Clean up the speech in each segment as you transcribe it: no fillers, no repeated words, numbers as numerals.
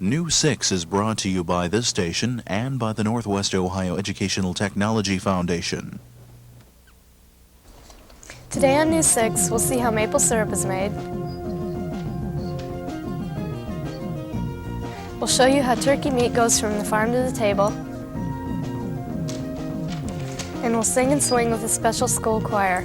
New 6 is brought to you by this station and by the Northwest Ohio Educational Technology Foundation. Today on New 6, we'll see how maple syrup is made. We'll show you how turkey meat goes from the farm to the table. And we'll sing and swing with a special school choir.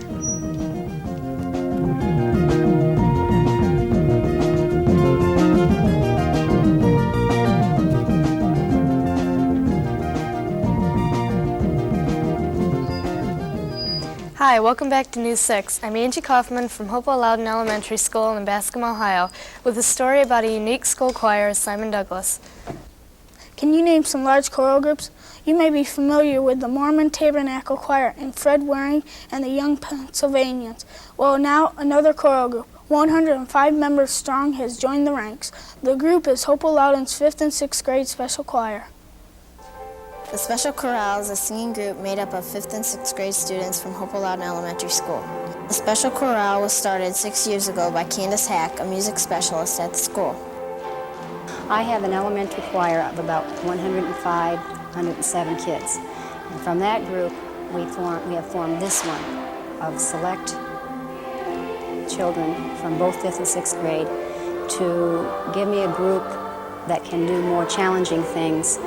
Hi, welcome back to News 6. I'm Angie Kaufman from Hopewell Loudon Elementary School in Bascom, Ohio, with a story about a unique school choir, Simon Douglas. Can you name some large choral groups? You may be familiar with the Mormon Tabernacle Choir and Fred Waring and the Young Pennsylvanians. Well, now another choral group, 105 members strong, has joined the ranks. The group is Hopewell Loudon's 5th and 6th grade special choir. The Special Chorale is a singing group made up of 5th and 6th grade students from Hopewell Loudon Elementary School. The Special Chorale was started 6 years ago by Candace Hack, a music specialist at the school. I have an elementary choir of about 105, 107 kids. And from that group, we have formed this one of select children from both 5th and 6th grade to give me a group that can do more challenging things.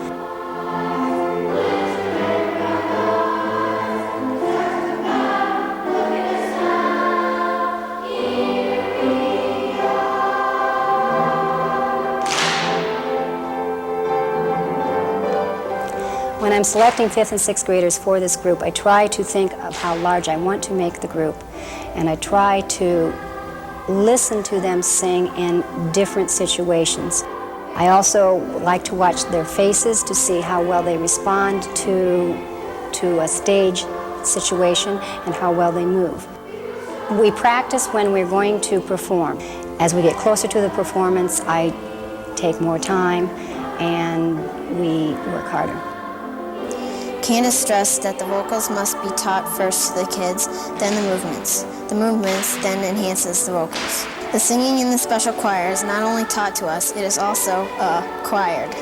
When I'm selecting 5th and 6th graders for this group, I try to think of how large I want to make the group, and I try to listen to them sing in different situations. I also like to watch their faces to see how well they respond to a stage situation and how well they move. We practice when we're going to perform. As we get closer to the performance, I take more time and we work harder. Candace stressed that the vocals must be taught first to the kids, then the movements. The movements then enhances the vocals. The singing in the special choir is not only taught to us, it is also choired.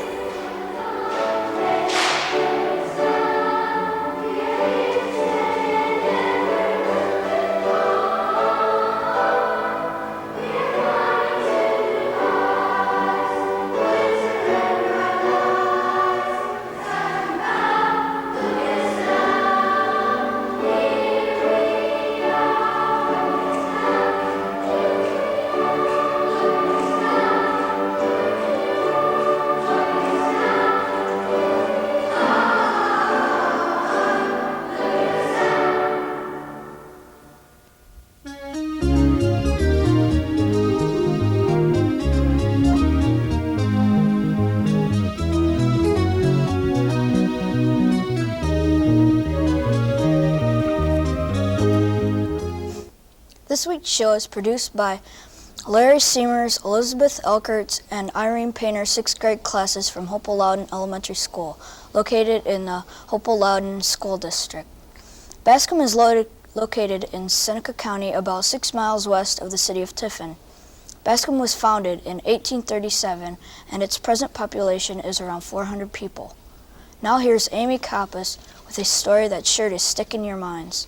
This week's show is produced by Larry Seamers, Elizabeth Elkerts, and Irene Painter 6th grade classes from Hopewell Loudon Elementary School, located in the Hopewell Loudon School District. Bascom is located in Seneca County, about 6 miles west of the city of Tiffin. Bascom was founded in 1837, and its present population is around 400 people. Now here's Amy Coppas with a story that's sure to stick in your minds.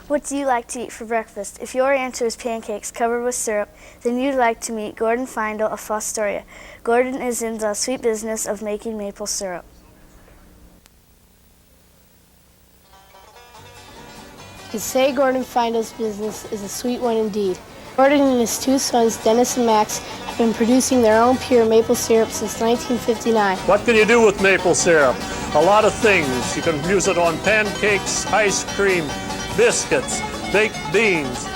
What do you like to eat for breakfast? If your answer is pancakes covered with syrup, then you'd like to meet Gordon Feindl of Fostoria. Gordon is in the sweet business of making maple syrup. You could say Gordon Feindl's business is a sweet one indeed. Gordon and his 2 sons, Dennis and Max, have been producing their own pure maple syrup since 1959. What can you do with maple syrup? A lot of things. You can use it on pancakes, ice cream, biscuits, baked beans,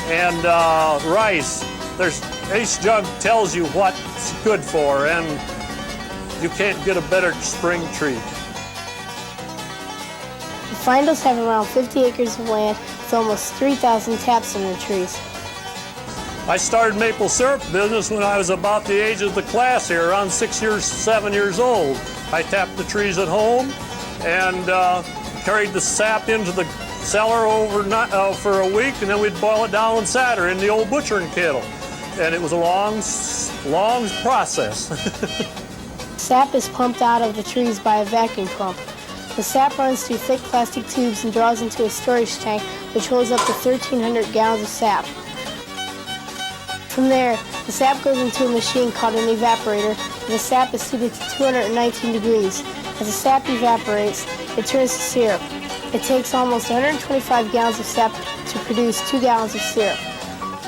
and rice. Each jug tells you what it's good for, and you can't get a better spring treat. The Feindls have around 50 acres of land with almost 3,000 taps in their trees. I started maple syrup business when I was about the age of the class here, around 7 years old. I tapped the trees at home and carried the sap into the cellar overnight for a week, and then we'd boil it down on Saturday in the old butchering kettle. And it was a long long process. Sap is pumped out of the trees by a vacuum pump. The sap runs through thick plastic tubes and draws into a storage tank which holds up to 1,300 gallons of sap. From there, the sap goes into a machine called an evaporator, and the sap is heated to 219 degrees. As the sap evaporates, it turns to syrup. It takes almost 125 gallons of sap to produce 2 gallons of syrup.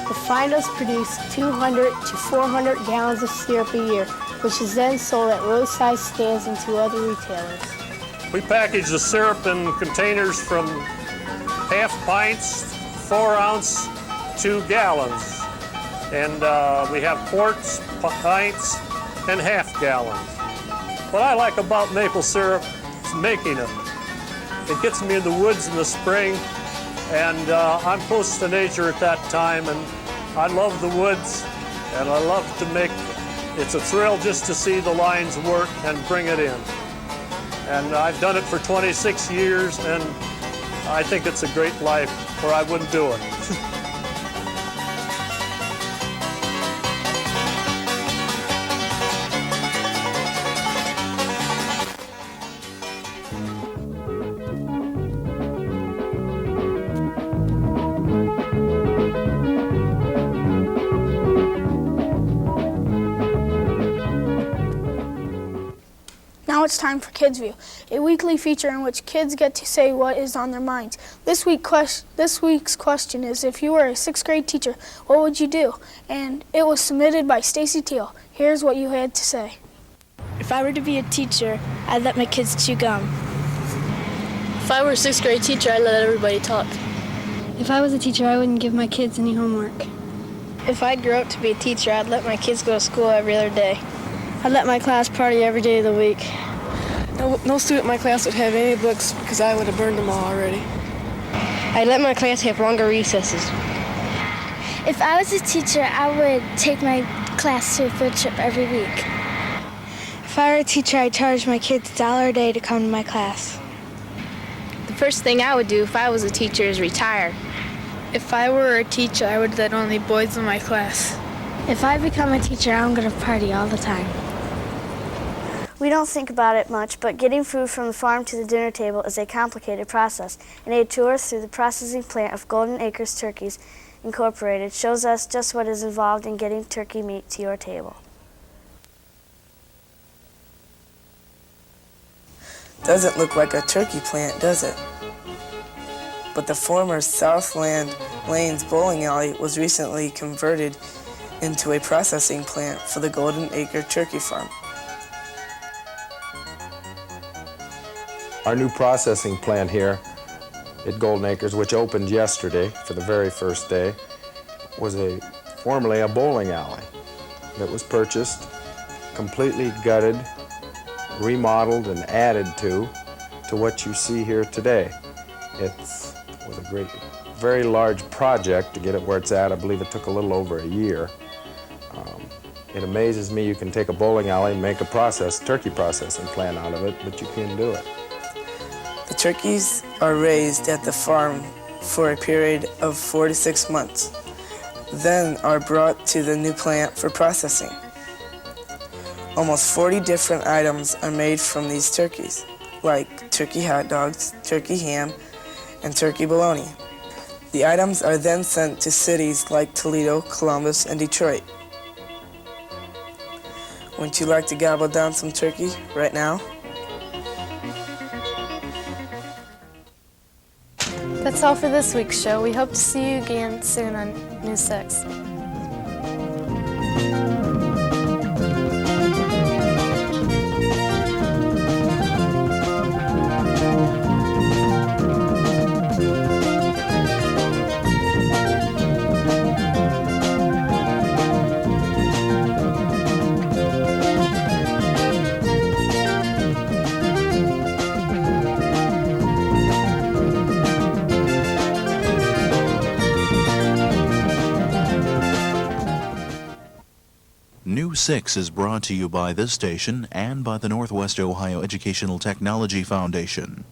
The Findos produce 200 to 400 gallons of syrup a year, which is then sold at roadside stands and to other retailers. We package the syrup in containers from half pints, 4 ounce to gallons. And we have quarts, pints, and half gallons. What I like about maple syrup is making it. It gets me in the woods in the spring, and I'm close to nature at that time, and I love the woods, and I love to make, it's a thrill just to see the lines work and bring it in. And I've done it for 26 years, and I think it's a great life, or I wouldn't do it. Now it's time for Kids View, a weekly feature in which kids get to say what is on their minds. This week's question is, if you were a 6th grade teacher, what would you do? And it was submitted by Stacy Teal. Here's what you had to say. If I were to be a teacher, I'd let my kids chew gum. If I were a 6th grade teacher, I'd let everybody talk. If I was a teacher, I wouldn't give my kids any homework. If I'd grow up to be a teacher, I'd let my kids go to school every other day. I'd let my class party every day of the week. No student in my class would have any books because I would have burned them all already. I'd let my class have longer recesses. If I was a teacher, I would take my class to a field trip every week. If I were a teacher, I'd charge my kids $1 a day to come to my class. The first thing I would do if I was a teacher is retire. If I were a teacher, I would let only boys in my class. If I become a teacher, I'm going to party all the time. We don't think about it much, but getting food from the farm to the dinner table is a complicated process, and a tour through the processing plant of Golden Acres Turkeys Incorporated shows us just what is involved in getting turkey meat to your table. Doesn't look like a turkey plant, does it? But the former Southland Lanes bowling alley was recently converted into a processing plant for the Golden Acre Turkey Farm. Our new processing plant here at Golden Acres, which opened yesterday for the very first day, was formerly a bowling alley that was purchased, completely gutted, remodeled, and added to what you see here today. It was a very large project to get it where it's at. I believe it took a little over a year. It amazes me you can take a bowling alley and make a turkey processing plant out of it, but you can do it. The turkeys are raised at the farm for a period of 4 to 6 months, then are brought to the new plant for processing. Almost 40 different items are made from these turkeys, like turkey hot dogs, turkey ham, and turkey bologna. The items are then sent to cities like Toledo, Columbus, and Detroit. Wouldn't you like to gobble down some turkey right now? That's all for this week's show. We hope to see you again soon on News 6. News 6 is brought to you by this station and by the Northwest Ohio Educational Technology Foundation.